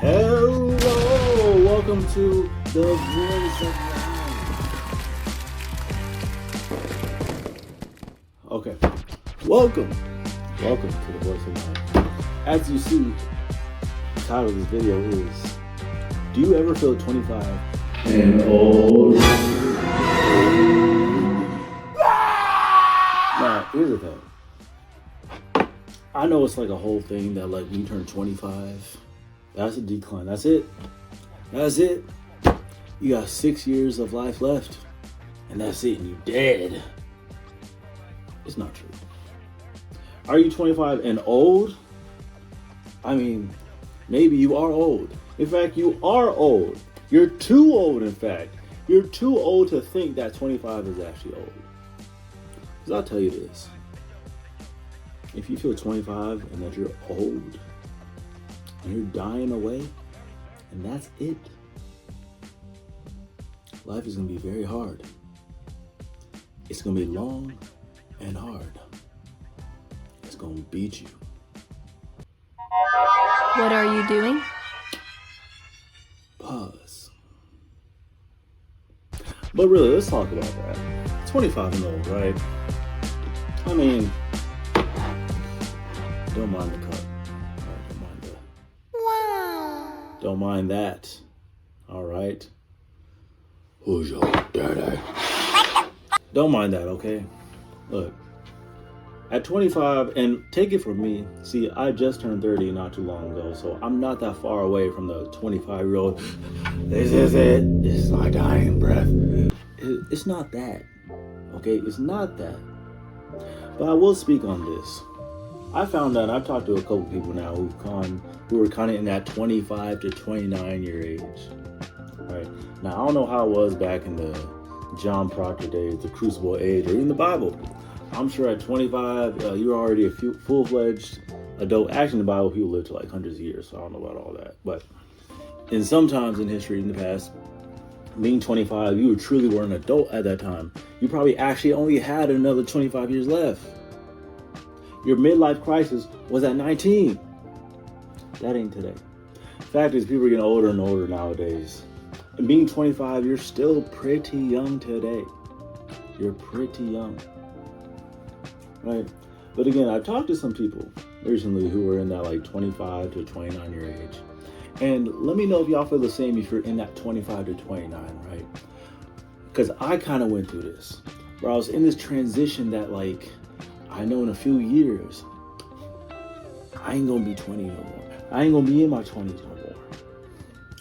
Hello, welcome to the Voice of Life. Okay, welcome to the Voice of Life. As you see, the title of this video is, do you ever feel 25 and old? Now, here's the thing. I know it's like a whole thing that like when you turn 25, that's a decline. That's it. You got 6 years of life left. And that's it. And you're dead. It's not true. Are you 25 and old? I mean, maybe you are old. In fact, you are old. You're too old, in fact. You're too old to think that 25 is actually old. Because I'll tell you this. If you feel 25 and that you're old, and you're dying away, and that's it, life is going to be very hard. It's going to be long and hard. It's going to beat you. What are you doing? Pause. But really, let's talk about that. 25 and old, right? I mean, don't mind the cut. Don't mind that. All right. Who's your daddy? Don't mind that, okay? Look, at 25, and take it from me, see, I just turned 30 not too long ago, so I'm not that far away from the 25-year-old. This is it. This is my dying breath. It's not that, okay? It's not that. But I will speak on this. I found out, I've talked to a couple people now who were kind of in that 25 to 29 year age, right? Now, I don't know how it was back in the John Proctor days, the Crucible age, or even the Bible. I'm sure at 25, you're already a full-fledged adult. Actually, in the Bible, people live to like hundreds of years, so I don't know about all that. But in some times in history in the past, being 25, you truly were an adult at that time. You probably actually only had another 25 years left. Your midlife crisis was at 19. That ain't today. Fact is, people are getting older and older nowadays. And being 25, you're still pretty young today. You're pretty young. Right? But again, I've talked to some people recently who were in that like 25 to 29 year age. And let me know if y'all feel the same if you're in that 25 to 29, right? Because I kind of went through this. Where I was in this transition that like, I know in a few years, I ain't gonna be 20 no more. I ain't gonna be in my 20s no more.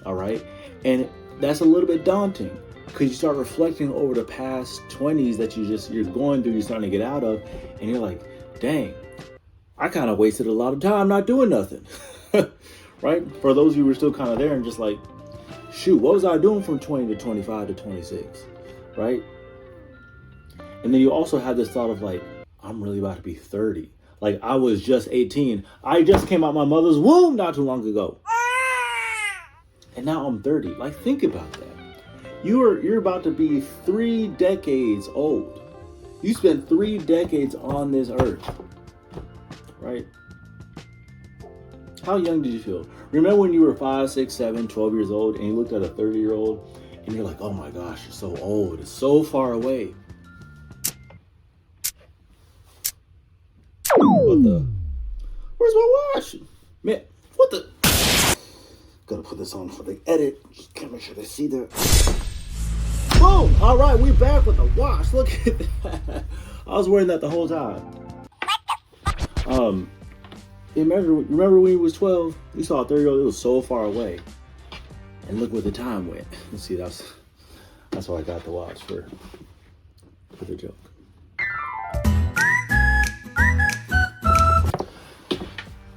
All right? And that's a little bit daunting because you start reflecting over the past 20s that you're going through, you're starting to get out of, and you're like, dang, I kind of wasted a lot of time not doing nothing. Right? For those of you who are still kind of there and just like, shoot, what was I doing from 20 to 25 to 26? Right? And then you also have this thought of like, I'm really about to be 30. Like I was just 18. I just came out my mother's womb not too long ago. And now I'm 30. Like think about that. You're about to be 3 decades old. You spent 3 decades on this earth. Right? How young did you feel? Remember when you were 5, 6, 7, 12 years old and you looked at a 30-year-old and you're like, oh my gosh, you're so old. It's so far away. What the? Where's my watch? Man, what the? Gotta put this on for the edit. Just can't make sure they see that. Boom! Alright, we're back with the watch. Look at that. I was wearing that the whole time. Remember when he was 12? You saw a 30-year-old, it was so far away. And look where the time went. You see, that's why I got the watch for the joke.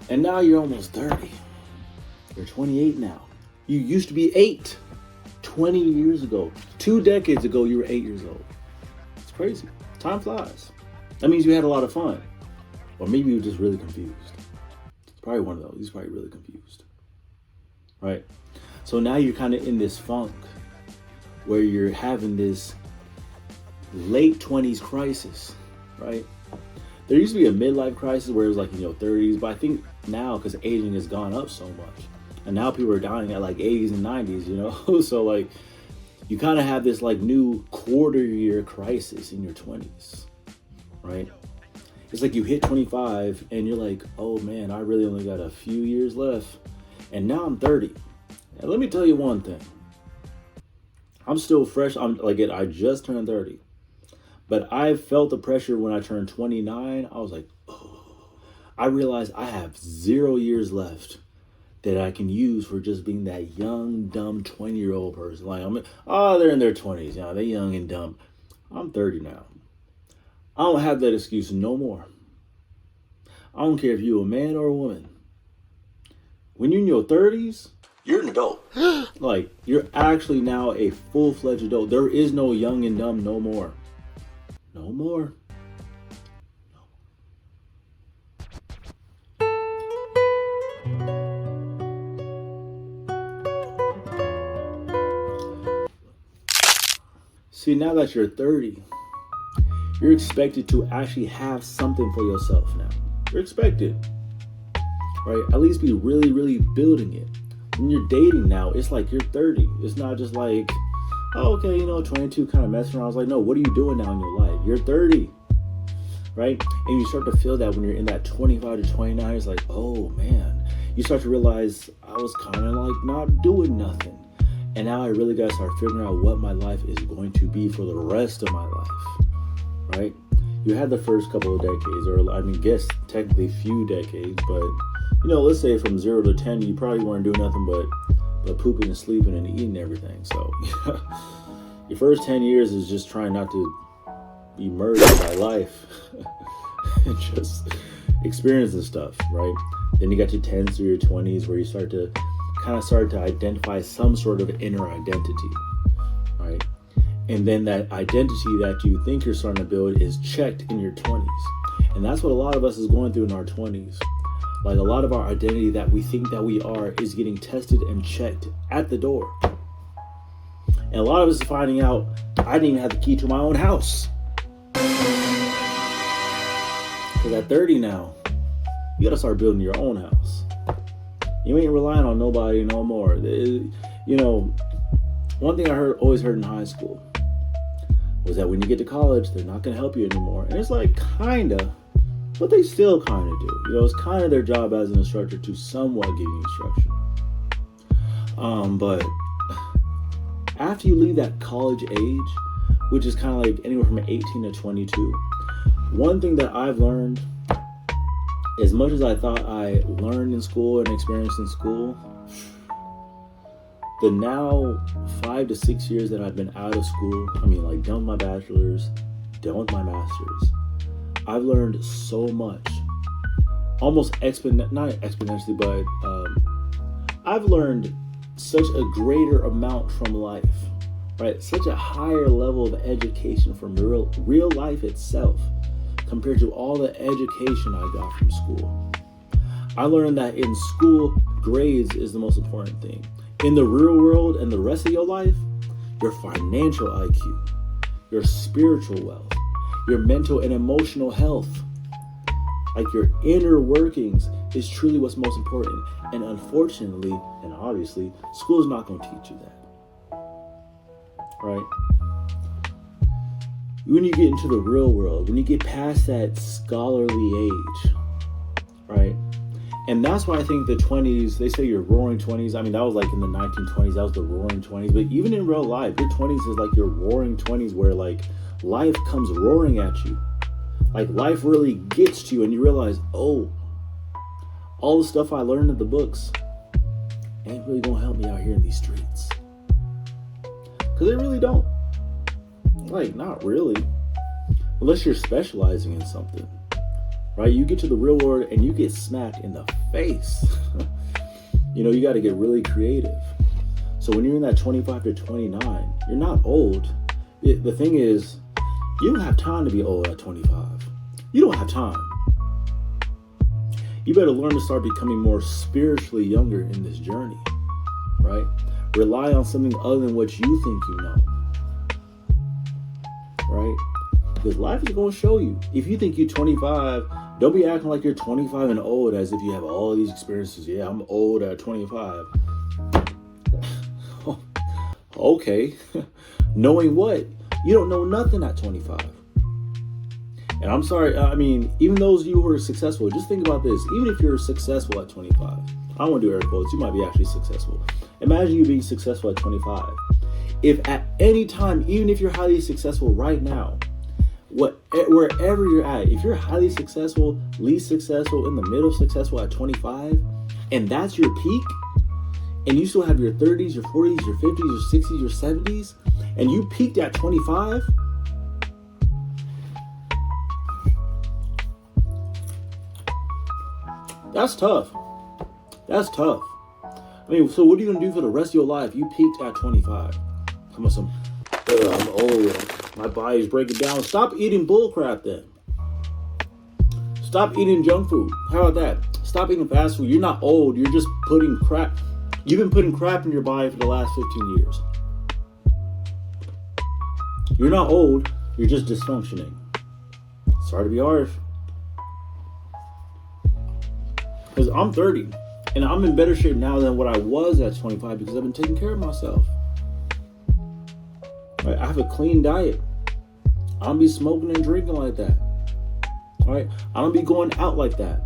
And now you're almost 30. You're 28 now. You used to be 8 20 years ago. 2 decades ago, you were 8 years old. It's crazy. Time flies. That means you had a lot of fun. Or maybe you were just really confused. It's probably one of those. He's probably really confused. Right? So now you're kind of in this funk where you're having this late 20s crisis, right? There used to be a midlife crisis where it was like in your 30s, but I think now, because aging has gone up so much, And now people are dying at like 80s and 90s, you know? So like, you kind of have this like new quarter year crisis in your 20s, right? It's like you hit 25 and you're like, oh man, I really only got a few years left. And now I'm 30. And let me tell you one thing. I'm still fresh. I just turned 30. But I felt the pressure when I turned 29. I was like, oh, I realized I have 0 years left that I can use for just being that young, dumb 20-year-old person. Like, they're in their 20s. Yeah, they're young and dumb. I'm 30 now. I don't have that excuse no more. I don't care if you're a man or a woman. When you're in your 30s, you're an adult. Like, you're actually now a full-fledged adult. There is no young and dumb no more. No more. See, now that you're 30, you're expected to actually have something for yourself now. You're expected, right? At least be really, really building it. When you're dating now, it's like you're 30. It's not just like, oh, okay, 22 kind of messing around. I was like, no, what are you doing now in your life? You're 30, right? And you start to feel that when you're in that 25 to 29, it's like, oh man. You start to realize I was kind of like not doing nothing. And now I really got to start figuring out what my life is going to be for the rest of my life, right? You had the first couple of decades, or guess technically few decades, but let's say from 0 to 10, you probably weren't doing nothing but pooping and sleeping and eating everything. So your first 10 years is just trying not to be murdered by life and just experiencing stuff, right? Then you got your 10s through your 20s where you start to identify some sort of inner identity, right? And then that identity that you think you're starting to build is checked in your 20s. And that's what a lot of us is going through in our 20s. Like, a lot of our identity that we think that we are is getting tested and checked at the door. And a lot of us is finding out, I didn't even have the key to my own house. Because at 30 now, you got to start building your own house. You ain't relying on nobody no more. One thing I always heard in high school was that when you get to college, they're not going to help you anymore. And it's like, kinda, but they still kind of do. It's kind of their job as an instructor to somewhat give you instruction. But after you leave that college age, which is kind of like anywhere from 18 to 22, one thing that I've learned, as much as I thought I learned in school and experienced in school, the now 5 to 6 years that I've been out of school, done with my bachelor's, done with my master's, I've learned so much. Almost not exponentially, but I've learned such a greater amount from life, right? Such a higher level of education from real life itself compared to all the education I got from school. I learned that in school, grades is the most important thing. In the real world and the rest of your life, your financial IQ, your spiritual wealth, your mental and emotional health, like your inner workings, is truly what's most important. And unfortunately, and obviously, school is not going to teach you that, right? When you get into the real world, when you get past that scholarly age, right? And that's why I think the 20s, they say your roaring 20s. That was like in the 1920s, that was the roaring 20s. But even in real life, your 20s is like your roaring 20s where like life comes roaring at you. Like life really gets to you and you realize, oh, all the stuff I learned in the books ain't really gonna help me out here in these streets. Because they really don't. Like, not really. Unless you're specializing in something. Right? You get to the real world and you get smacked in the face. You got to get really creative. So when you're in that 25 to 29, you're not old. The thing is, you don't have time to be old at 25. You don't have time. You better learn to start becoming more spiritually younger in this journey. Right? Rely on something other than what you think you know. Right? Because life is going to show you. If you think you're 25, don't be acting like you're 25 and old as if you have all these experiences. Yeah, I'm old at 25. Okay. Knowing what? You don't know nothing at 25. And I'm sorry, I mean, even those of you who are successful, just think about this. Even if you're successful at 25, I don't want to do air quotes, you might be actually successful. Imagine you being successful at 25. If at any time, even if you're highly successful right now, wherever you're at, if you're highly successful, least successful, in the middle successful at 25, and that's your peak, and you still have your 30s, your 40s, your 50s, your 60s, your 70s, and you peaked at 25, that's tough. That's tough. I mean, so what are you going to do for the rest of your life? You peaked at 25. Come on, I'm old. My body's breaking down. Stop eating bullcrap then. Stop eating junk food. How about that? Stop eating fast food. You're not old. You're just putting crap. You've been putting crap in your body for the last 15 years. You're not old. You're just dysfunctioning. Sorry to be harsh. Because I'm 30. And I'm in better shape now than what I was at 25 because I've been taking care of myself. Right? I have a clean diet. I don't be smoking and drinking like that. All right? I don't be going out like that.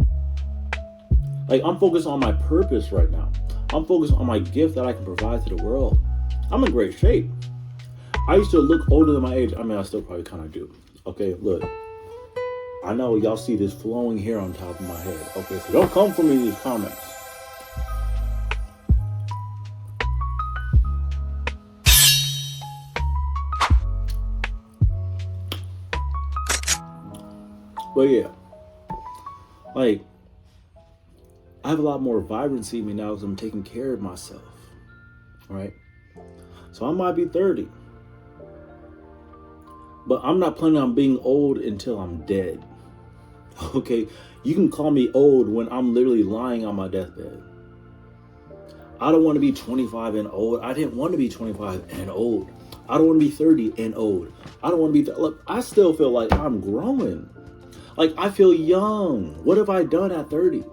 Like, I'm focused on my purpose right now. I'm focused on my gift that I can provide to the world. I'm in great shape. I used to look older than my age. I mean, I still probably kind of do. Okay, look. I know y'all see this flowing hair on top of my head. Okay, so don't come for me in these comments. But yeah, like, I have a lot more vibrancy in me now because I'm taking care of myself, right? So I might be 30, but I'm not planning on being old until I'm dead, okay? You can call me old when I'm literally lying on my deathbed. I don't want to be 25 and old. I didn't want to be 25 and old. I don't want to be 30 and old. I don't want to be, look, I still feel like I'm growing. Like, I feel young. What have I done at 30?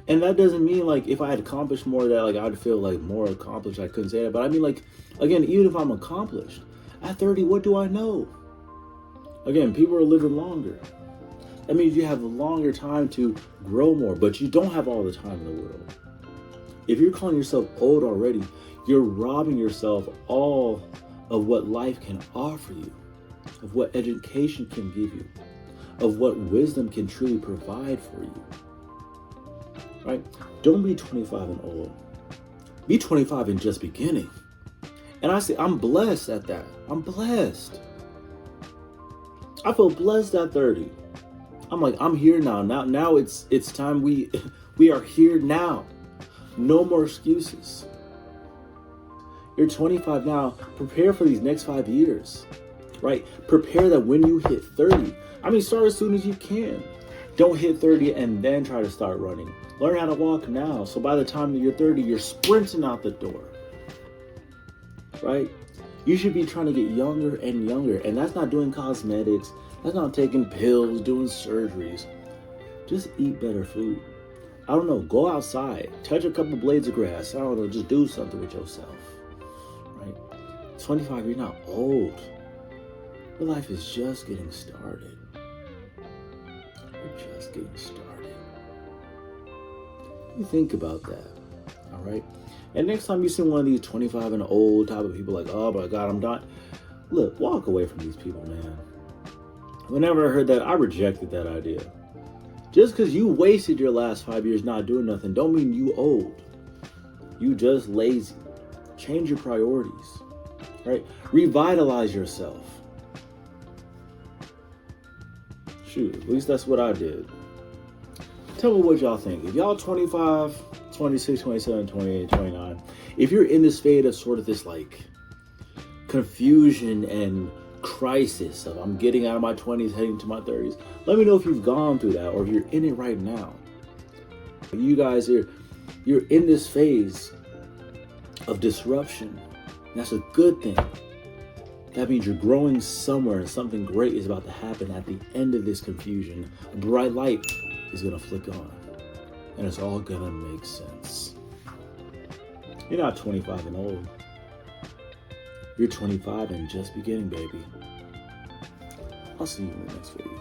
And that doesn't mean, like, if I had accomplished more that, like, I'd feel, like, more accomplished. I couldn't say that. But I mean, like, again, even if I'm accomplished, at 30, what do I know? Again, people are living longer. That means you have a longer time to grow more. But you don't have all the time in the world. If you're calling yourself old already, you're robbing yourself all of what life can offer you, of what education can give you, of what wisdom can truly provide for you, right? Don't be 25 and old. Be 25 and just beginning. And I say, I'm blessed at that. I'm blessed. I feel blessed at 30. I'm like, I'm here now. Now it's time we are here now. No more excuses. You're 25 now. Prepare for these next 5 years, right? Prepare that when you hit 30, I mean, start as soon as you can. Don't hit 30 and then try to start running. Learn how to walk now. So by the time you're 30, you're sprinting out the door, right? You should be trying to get younger and younger. And that's not doing cosmetics. That's not taking pills, doing surgeries. Just eat better food. I don't know. Go outside. Touch a couple blades of grass. I don't know. Just do something with yourself, right? 25, you're not old. Your life is just getting started. You're just getting started. You think about that, all right? And next time you see one of these 25 and old type of people like, oh my God, I'm done. Look, walk away from these people, man. Whenever I heard that, I rejected that idea. Just because you wasted your last 5 years not doing nothing, don't mean you old. You just lazy. Change your priorities, right? Revitalize yourself. Shoot, at least that's what I did. Tell me what y'all think. If y'all 25, 26, 27, 28, 29, if you're in this state of sort of this like confusion and crisis of I'm getting out of my 20s, heading to my 30s, let me know if you've gone through that or if you're in it right now. You guys you're in this phase of disruption. That's a good thing. That means you're growing somewhere and something great is about to happen at the end of this confusion. A bright light is going to flick on and it's all going to make sense. You're not 25 and old. You're 25 and just beginning, baby. I'll see you in the next video.